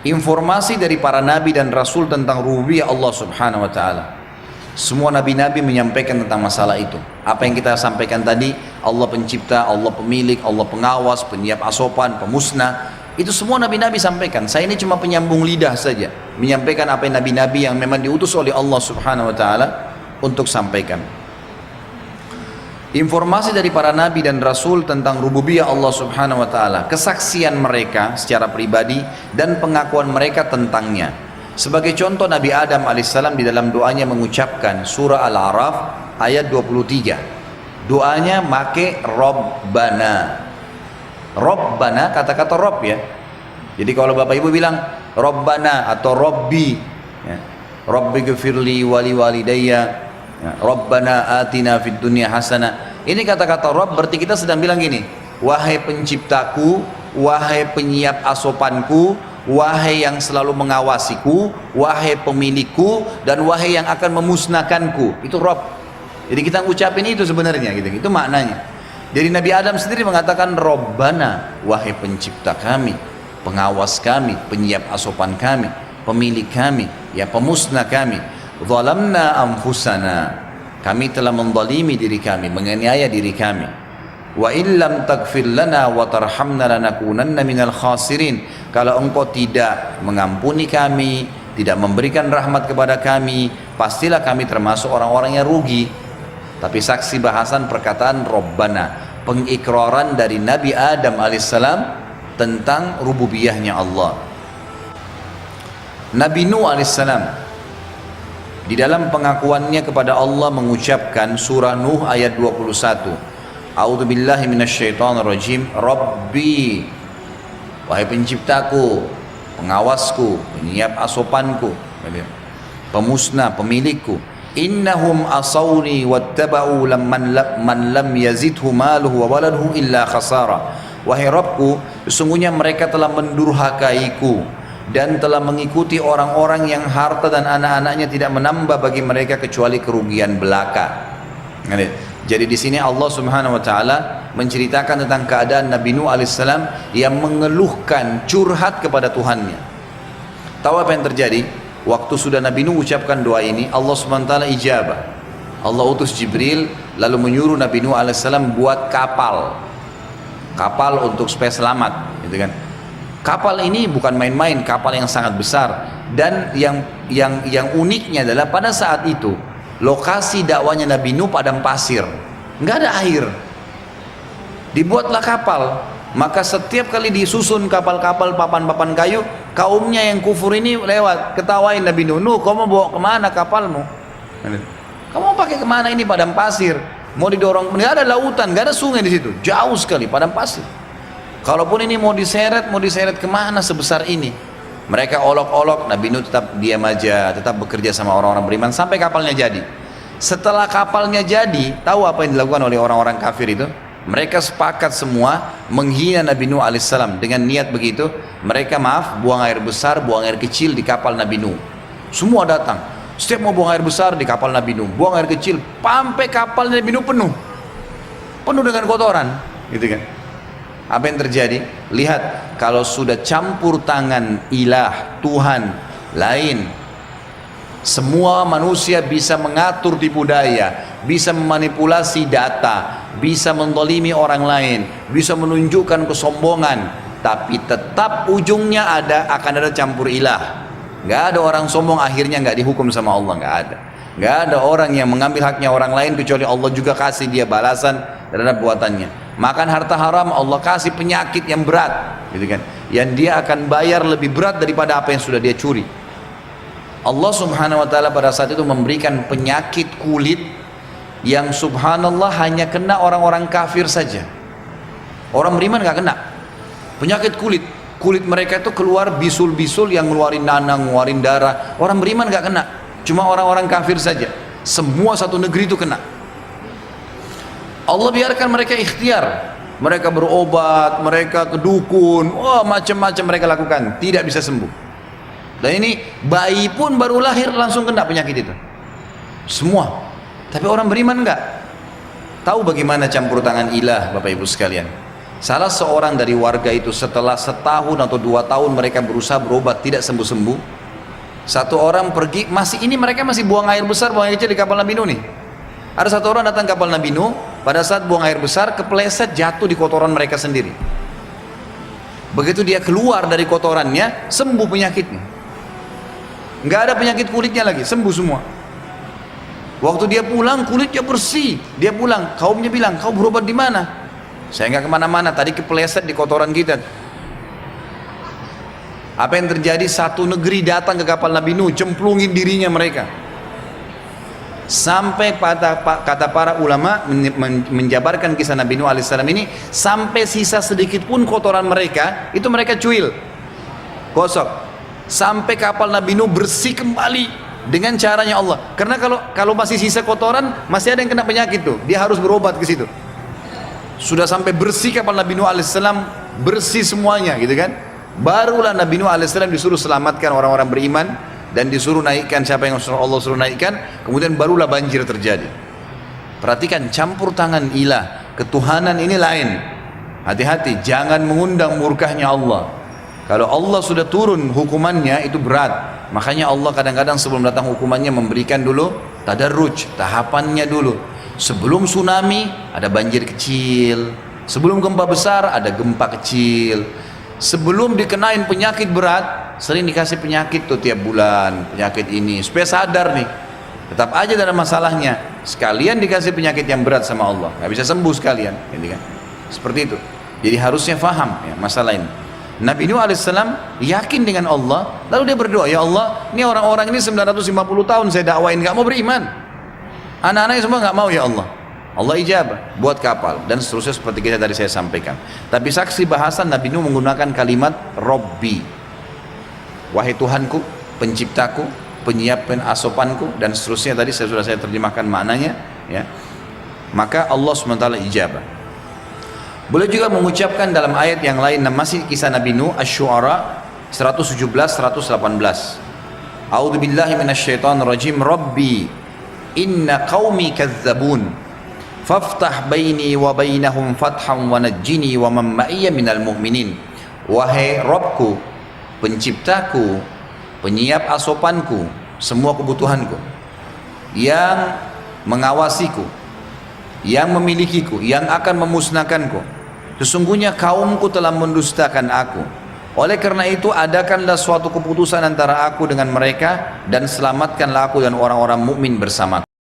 Informasi dari para nabi dan rasul tentang rububiyah Allah Subhanahu wa taala. Semua nabi-nabi menyampaikan tentang masalah itu. Apa yang kita sampaikan tadi, Allah pencipta, Allah pemilik, Allah pengawas, penyiap asopan, pemusnah, itu semua nabi-nabi sampaikan. Saya ini cuma penyambung lidah saja, menyampaikan apa yang nabi-nabi yang memang diutus oleh Allah Subhanahu wa taala untuk sampaikan. Informasi dari para nabi dan rasul tentang rububiyah Allah Subhanahu wa taala, kesaksian mereka secara pribadi dan pengakuan mereka tentangnya. Sebagai contoh, Nabi Adam alaihissalam di dalam doanya mengucapkan surah Al-A'raf ayat 23. Doanya make Rabbana. Rabbana, kata-kata Rabb ya. Jadi kalau Bapak Ibu bilang Rabbana atau Rabbi ya, Rabbi ghfirli wali walidayya ya, Rabbana atina fid dunya hasanah. Ini kata-kata Rabb berarti kita sedang bilang gini, wahai penciptaku, wahai penyiap asopanku, wahai yang selalu mengawasiku, wahai pemilikku, dan wahai yang akan memusnahkanku. Itu Rabb. Jadi kita ngucapin itu sebenarnya gitu. Itu maknanya. Jadi Nabi Adam sendiri mengatakan Rabbana, wahai pencipta kami, pengawas kami, penyiap asopan kami, pemilik kami, ya pemusnah kami. Zalamna anfusana, kami telah menzalimi diri kami, menganiaya diri kami. Wa illam taghfir lana wa tarhamna lanakunanna minal khasirin. Kalau engkau tidak mengampuni kami, tidak memberikan rahmat kepada kami, pastilah kami termasuk orang-orang yang rugi. Tapi saksi bahasan perkataan Rabbana, pengikraran dari Nabi Adam alaihissalam tentang rububiyahnya Allah. Nabi Nuh alaihissalam di dalam pengakuannya kepada Allah mengucapkan surah Nuh ayat 21. A'udzu billahi minasyaitonir rajim. Rabbi, wahai penciptaku, pengawasku, penyiap asopanku, pemusnah, pemilikku. Innahum asawni wattaba'u man lam yazidhu maluhu wa waladuhu illa khasara. Wahai Rabbku, sesungguhnya mereka telah mendurhakaiku dan telah mengikuti orang-orang yang harta dan anak-anaknya tidak menambah bagi mereka kecuali kerugian belaka. Jadi di sini Allah Subhanahu wa taala menceritakan tentang keadaan Nabi Nuh alaihissalam yang mengeluhkan, curhat kepada Tuhannya. Tahu apa yang terjadi? Waktu sudah Nabi Nuh ucapkan doa ini, Allah Subhanahu wa taala ijabah. Allah utus Jibril lalu menyuruh Nabi Nuh alaihissalam buat kapal. Kapal untuk supaya selamat, gitu kan. Kapal ini bukan main-main, kapal yang sangat besar. Dan yang uniknya adalah pada saat itu lokasi dakwanya Nabi Nuh padang pasir, nggak ada air. Dibuatlah kapal, maka setiap kali disusun kapal-kapal papan-papan kayu, kaumnya yang kufur ini lewat, ketawain Nabi Nuh, Nuh kamu bawa kemana kapalmu? Kamu pakai kemana ini padang pasir? Mau didorong, nggak ada lautan, nggak ada sungai di situ, jauh sekali padang pasir. Kalaupun ini mau diseret kemana sebesar ini? Mereka olok-olok, Nabi Nuh tetap diam aja, tetap bekerja sama orang-orang beriman sampai kapalnya jadi. Setelah kapalnya jadi, tahu apa yang dilakukan oleh orang-orang kafir itu? Mereka sepakat semua menghina Nabi Nuh alaihissalam dengan niat begitu. Mereka buang air besar, buang air kecil di kapal Nabi Nuh. Semua datang. Setiap mau buang air besar di kapal Nabi Nuh, buang air kecil, sampai kapal Nabi Nuh penuh dengan kotoran, gitu kan? Apa yang terjadi? Lihat, kalau sudah campur tangan ilah, Tuhan lain, semua manusia bisa mengatur tipu daya, bisa memanipulasi data, bisa mendolimi orang lain, bisa menunjukkan kesombongan, tapi tetap ujungnya akan ada campur ilah. Nggak ada orang sombong akhirnya nggak dihukum sama Allah, nggak ada. Nggak ada orang yang mengambil haknya orang lain kecuali Allah juga kasih dia balasan terhadap buatannya. Makan harta haram, Allah kasih penyakit yang berat, gitu kan? Yang dia akan bayar lebih berat daripada apa yang sudah dia curi. Allah Subhanahu wa taala pada saat itu memberikan penyakit kulit yang subhanallah hanya kena orang-orang kafir saja. Orang beriman nggak kena. Penyakit kulit mereka itu keluar bisul-bisul yang ngeluarin nanah, ngeluarin darah. Orang beriman nggak kena, cuma orang-orang kafir saja. Semua satu negeri itu kena. Allah biarkan mereka ikhtiar, mereka berobat, mereka ke dukun, macam-macam mereka lakukan, tidak bisa sembuh. Dan ini bayi pun baru lahir langsung kena penyakit itu, semua. Tapi orang beriman enggak. Tahu bagaimana campur tangan ilah, Bapak Ibu sekalian? Salah seorang dari warga itu setelah setahun atau 2 tahun mereka berusaha berobat tidak sembuh-sembuh. Satu orang pergi, ini mereka masih buang air besar, buang air kecil di kapal Nabi Nuh nih. Ada satu orang datang kapal Nabi Nuh, pada saat buang air besar kepleset jatuh di kotoran mereka sendiri. Begitu dia keluar dari kotorannya, sembuh penyakitnya. Nggak ada penyakit kulitnya lagi, sembuh semua. Waktu dia pulang kulitnya bersih. Dia pulang, kaumnya bilang, kau berobat di mana? Saya nggak kemana-mana, tadi kepleset di kotoran kita. Apa yang terjadi? Satu negeri datang ke kapal Nabi Nuh, cemplungin dirinya mereka. Sampai kata para ulama menjabarkan kisah Nabi Nuh alaihissalam ini, sampai sisa sedikit pun kotoran mereka, itu mereka cuil, gosok. Sampai kapal Nabi Nuh bersih kembali dengan caranya Allah. Karena kalau masih sisa kotoran, masih ada yang kena penyakit tuh, dia harus berobat ke situ. Sudah sampai bersih kapal Nabi Nuh alaihissalam, bersih semuanya gitu kan. Barulah Nabi Nuh alaihissalam disuruh selamatkan orang-orang beriman dan disuruh naikkan siapa yang Allah suruh naikkan, kemudian barulah banjir terjadi. Perhatikan, campur tangan ilah, ketuhanan ini lain. Hati-hati, jangan mengundang murkahnya Allah. Kalau Allah sudah turun hukumannya itu berat. Makanya Allah kadang-kadang sebelum datang hukumannya memberikan dulu tadarruj, tahapannya dulu. Sebelum tsunami ada banjir kecil, sebelum gempa besar ada gempa kecil, sebelum dikenain penyakit berat sering dikasih penyakit tuh tiap bulan, penyakit ini supaya sadar nih, tetap aja dalam masalahnya, sekalian dikasih penyakit yang berat sama Allah, nggak bisa sembuh sekalian, gitu kan? Seperti itu. Jadi harusnya faham ya masalah ini. Nabi Nuh alaihissalam yakin dengan Allah, lalu dia berdoa, ya Allah, ini orang-orang ini 950 tahun saya dakwain nggak mau beriman. Anak-anaknya semua nggak mau, ya Allah. Allah ijabah, buat kapal dan seterusnya seperti kita tadi saya sampaikan. Tapi saksi bahasan Nabi Nuh menggunakan kalimat Robbi, wahai Tuhanku, penciptaku, penyiapkan asopanku, dan seterusnya tadi sudah saya terjemahkan maknanya ya. Maka Allah SWT ijabah. Boleh juga mengucapkan dalam ayat yang lain, masih kisah Nabi Nuh, Asy-Syu'ara 117-118. A'udzu billahi minasyaitonir rajim. Rabbi inna qaumi kazzabun faftah baini wa bainahum fatham wa najjini wa man ma'iyya minal mu'minin. Wahai Rabbku, penciptaku, penyiap asopanku, semua kebutuhanku, yang mengawasiku, yang memilikiku, yang akan memusnahkanku, sesungguhnya kaumku telah mendustakan aku. Oleh karena itu adakanlah suatu keputusan antara aku dengan mereka dan selamatkanlah aku dan orang-orang mukmin bersamaku.